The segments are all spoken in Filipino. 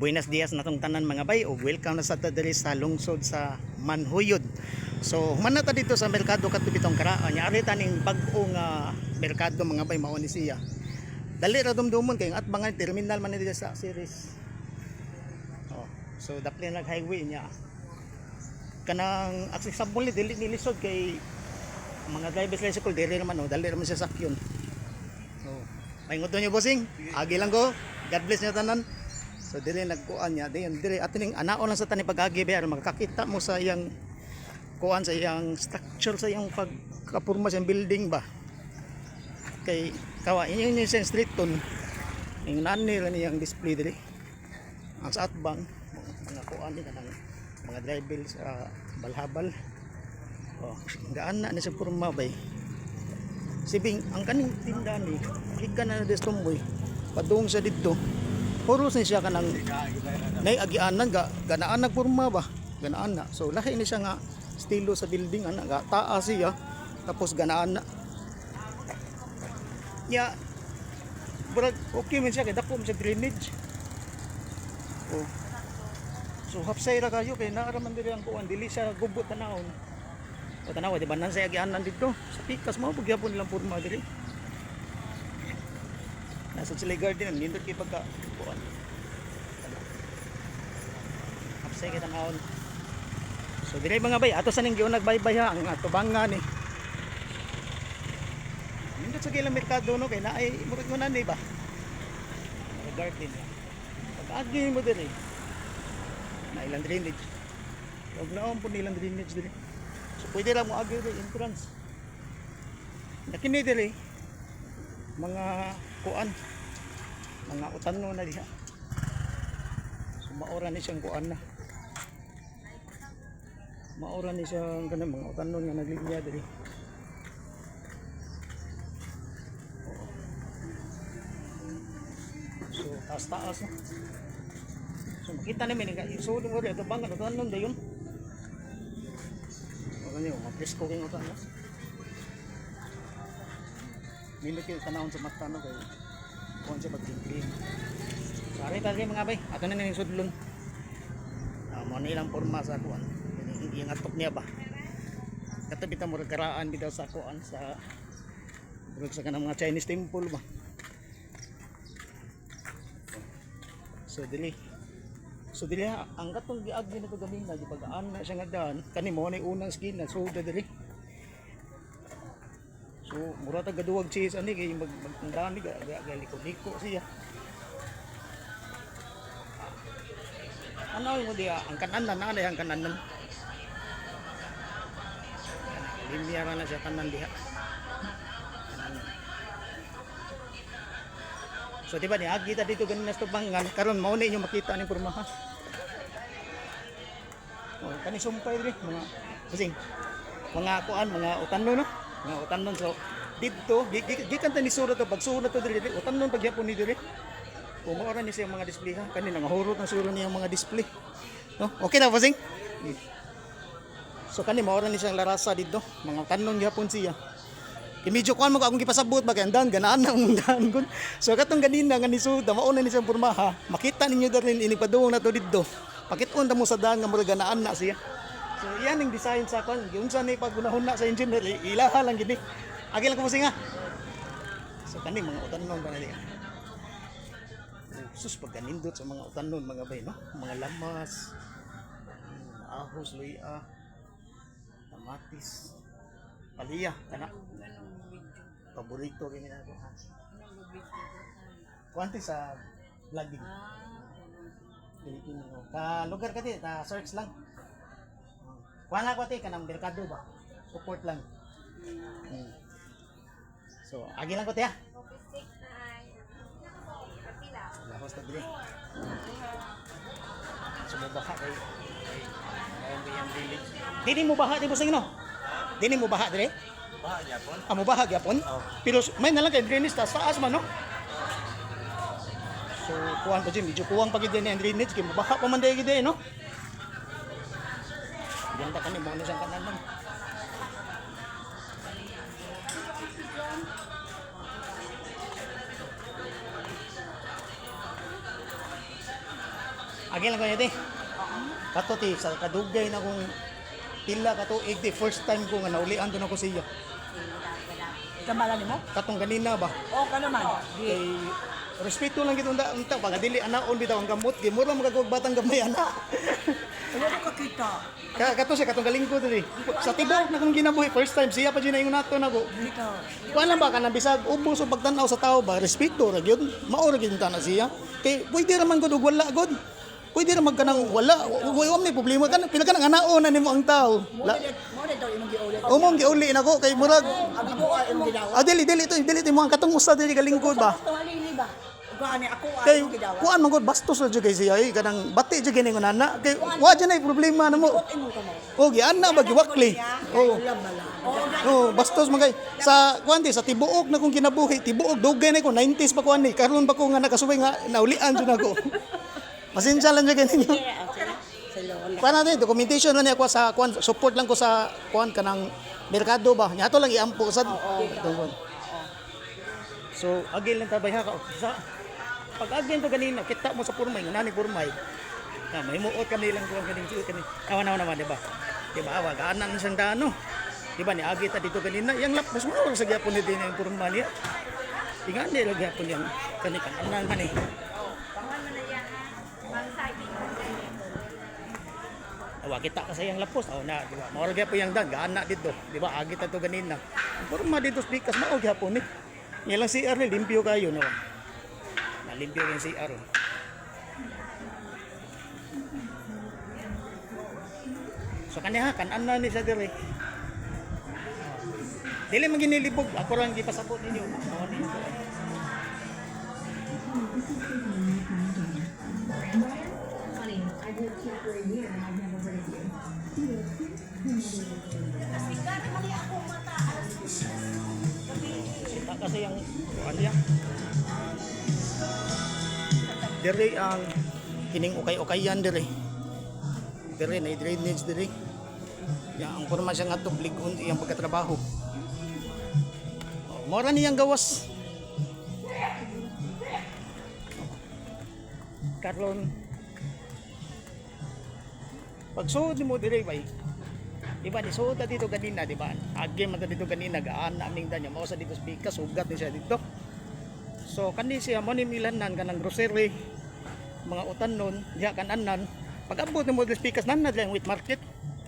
Buenos dias natong tanan mga bay o welcome na sa diri sa lungsod sa Manhuyod. So human na ta dito sa merkado katubitong karaan. Yari taning bag-ong merkado mga bay mao ni siya. Dali ra dumdumon kay at mga terminal man dito sa series. Oh, so dapli nag highway niya. Kanang accessible dili nilisod kay mga drivers tricycle dili naman dali naman sa sakyon. Oh, paingon niyo bossing. Agi lang ko. God bless niyo tanan. So dire nagkuan niya dire atining anaon lang sa tani pag-agi bayar makakita mo sa iyang kuan sa iyang structure sa iyang pagkapurma sa building ba kay kawa inyo yung street ton ing nani lang niyang display dire ang sa atbang mga kuan ni kanang mga driver sa balhabal oh gaan na ni sa purma bay sibing ang kaning tindahan ni gikan na destomboy padung sa didto puros ni siya kanang nay agianan ganaan nagporma ba ganaan na so lahi ni siya nga estilo sa building ana ga taas siya tapos ganaan na ya brad okay man siya kay dako man siya drainage oh so hapsay ra kayo kay naara man diri ang kuan dili siya gubot tanawon o tanaw di banan sa agianan dito sa pikas mo pagyapon nilang porma diri nasa Chile Garden nindot kay pagka kuan apsay kita naon so dire mga bay ato sa ning giun nagbaybay ha ang atubangan ni nindot sa gilang merkado no kay naay murag ngunan ni ba garden pag-agi mo dire na ilang drainage wag naon po nilang drainage dire so pwede lang mo agi dire entrance nakini dire mga kuan mga utanno na diha so maora ni siyang kuan na maora ni siyang kanang mga utanno nga naglinya diri so taas no so makita namin nga isulong ori ato bang utanno dayon o kanyo mapresko kay utanno nindot yung tanawon sa mata no kay kung siya pagtingling so ari talaga mga bay ato na ning sudlon mo na ilang porma sa kuan yung atok niya ba katabi ta mo karaan bitaw sa kuan sa burog sa kanang mga Chinese temple ba so dili ang katong giagi na to galing na pag-aan na siya nga daan kani mo na unang skin na so dili so mura ta gaduwag cheese ani kay magtandaan ni galiko-liko siya ano mo dia ang kananan na ang kananan linya ra na siya kanan diha so diba ni agi ta dito ganin na tubangan karon mao ni inyo makita ni pormaha oh kani sumpay diri mga kasing mga kuan mga utanno no mga utanon so dito gikan ta ni sura to pag sura to diri utanon pagyapon ni diri kung maora ni siya mga display ha kanina ngahurot ang sura niya mga display no okay na bossing so kanina maora ni siyang larasa dito mga utanon gyapon siya kay medyo kuan mo akong gipasabot ba kay andan ganaan na ang daan kun so katong ganina nga ni suda mauna ni siyang porma ha makita ninyo darin ini padung na to dito pakit-on ta mo sa daan nga murag ganaan na siya so yan ang design sa kon unsa ni pagunahon na sa engineer ilaha lang gini agi lang ko bossing ha so kani mga utanon ba na diya sus pag ganindot sa mga utanon mga bay no mga lamas ahos luya kamatis palaya kana paborito gini na ko ha kuanti sa vlogging Pilipino ka lugar ka di ta search lang wala ko ti kanang merkado ba support lang so agi lang ko ti ha labas ta dili sumubaha kay ang village dili mo baha di bossing no dili mo baha dire baha gyapon mo baha gyapon pero may na lang kay drainage taas man no so kuan pa medyo kuwang pagid ni ang drainage kay mo baha pa man dai gid no ganda kani mo ni siyang kanan man Agi lang ko niya, te. Kato, te, sa kadugay na kung tila kato, the first time ko nga naulian doon ako siya. Kamalan mo? Katong ganina ba? Oo ka naman. Kay respeto lang gito unta pag dili anaon bitaw ang gamot, gi mura magagog batang gamay ana. Ano ka kita? Kato siya katong galingko diri. Sa tibok na kung ginabuhi first time siya pa gyud na ingon nato nako. Dito. Kuan lang ba kanang bisag ubos o pagtan-aw sa tao ba respeto ra gyud. Mao ra gyud ta na siya. Kay pwede ra man gud og wala gud. Pwede ra magkanang wala, wa may problema kan pila ka nang anaon na nimo ang tao. Mo na daw imong giulit. Umong giuli nako kay murag Abi mo imong gidawa. dili mo ang katong usa dili galingkod ba. Ito halili ba? Gani ako Kay imong gidawa. kuan man gud bastos ra jud kay siya kanang bati jud gini nana kay wa dyan ay problema namo. Imong ka mo. O giana ba giwakli. Oh. Ulam bala. Oh, bastos man kay sa kuan sa tibuok na kung kinabuhi, tibuok dugay na ko 90s pa kuan ni. Karon ba ko nga nakasuway nga naulian jud ako. Pasensya lang jud ninyo. Sa lola. Kuan natin documentation na niya ko sa kuan support lang ko sa kuan kanang merkado ba. Nya ato lang iampo sad. Tungkol. So, agil lang tabay ha ka. Sa pag agil to ganina, kita mo sa purmay, nani purmay. Na may muot kami lang kuan kaning kani. Awan naman di ba? Di ba awag anan sang dano. Di ba ni agi ta dito ganina, yang lapos mo sa gyapon ni din yung purmay niya. Tingan nila gyapon yang kani kanan man eh. Awa kita kasi yung lapos na di ba mao gyapon yang dan gaana dito di ba agi ta to ganina porma dito spikas mao gyapon ni nilang CR ni limpyo kayo no na limpyo yung CR so kaniha kanan na ni sa dire dili man ginilibog ako lang gipasabot ninyo mao ni Sita kasi yung ano yan diri ang kining ukay-ukayan diri na drainage diri ya ang porma siya nga tublig iyang pagkatrabaho mora niyang gawas karon pagsuod mo diri bay di ba ni suod dito ganina di ba agi man dito ganina gaan naming danya mao sa dito speaker sugat ni siya dito so kani siya mo ni milanan kanang grocery mga utanon diha kananan pag abot ni mo dito speakers nan na lang wheat market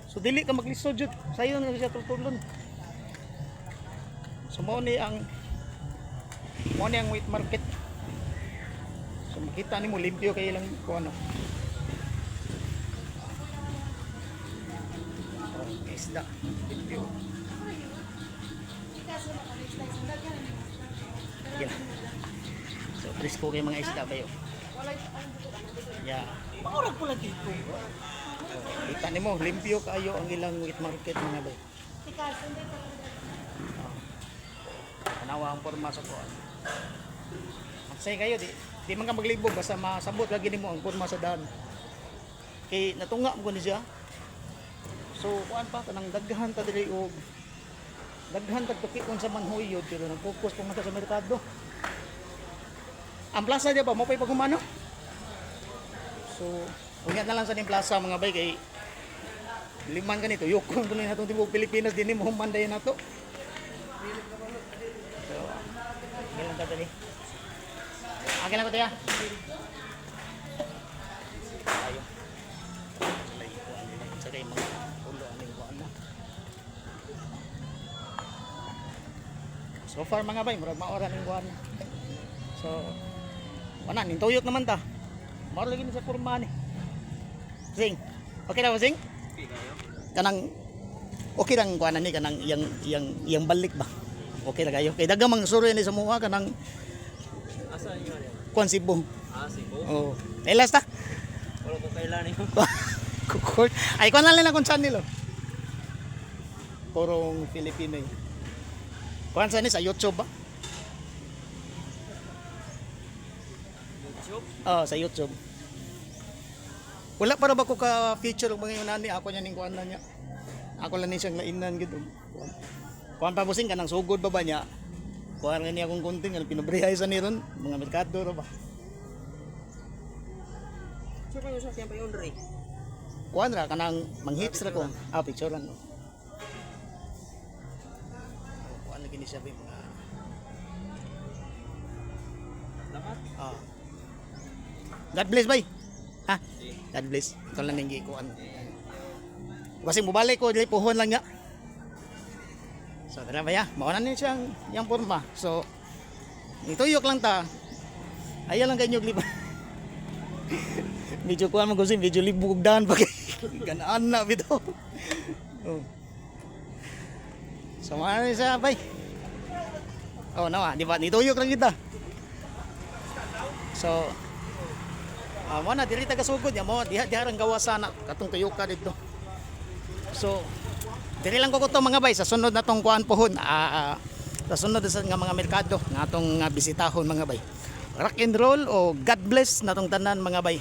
so dili ka maglisod jud sayo na siya tutulon so mo ni ang wheat market so makita nimo limpyo kay ilang kuno isda limpyo yeah. So presko kay mga isda kayo yeah. Maurag pula dito. Kita nimo limpyo kayo ang ilang wheat market mga bay tanawa ang porma sa kuan magsay kayo di man ka maglibog basta masabot lagi nimo ang porma sa daan kay natunga mo ni siya so kuan pa kanang daghan ta diri og daghan tag tukikon sa manhuyod pero nag-focus pa man ta sa merkado ang plaza dia ba mo pay paghumano so unya na lang sa ning plaza mga bay kay liman ganito yukon kuno natong tibok Pilipinas dinhi mo humanday nato so gilang ta dali agay lang ko tiya ayo sa kay mga ulo aning kuan na so far mga bay murag maora ning kuan so wala ning tuyok naman ta mao lagi ni sa porma ni Sing okay na ba Sing okay kayo kanang okay lang kuan ni kanang iyang balik ba okay ra kayo kay dagang mga suro ni sa muha kanang asa niyo kuan Cebu Cebu oh elas ta wala ko kailan ni Kukurt. Ay, kuha na lang akong channel, oh. Purong Filipino, eh. Kuha sa sa YouTube, ba? YouTube? Oo, sa YouTube. Wala para ba ko ka-feature mga yun nani, ako niya ning kuha na niya. Ako lang ni siyang lainan, gitu. Kuha pa busing ka ng sugod ba ba niya? Kuha nga niya akong kunting, pinabrihay sa niron, mga merkado, ba? So kayo sa kaya pa yun, Ray? Kuan ra kanang manghits ra ko. Picture lang. Kuan lagi ni siya ba mga Dapat? God bless bay. Ha? God bless. Ito lang yung kuan. Kasi mubalik ko dili puhon lang nga. So tara ba ya? Mao na ni siyang yang porma. So ituyok lang ta. Ayaw lang kayo liba. Medyo kuan mo gusin, medyo libugdan pa kay ganaan na bitaw. Oh. So ano siya bay? Nawa, di ba nituyok lang kita. So mo na dili taga sugod ya mo diha rang gawa sana katong tuyok ka dito. So dili lang ko to mga bay sa sunod na tong kuan pohon. Sa sunod sa nga mga merkado nga atong bisitahon mga bay. Rock and roll o God bless natong tanan mga bay.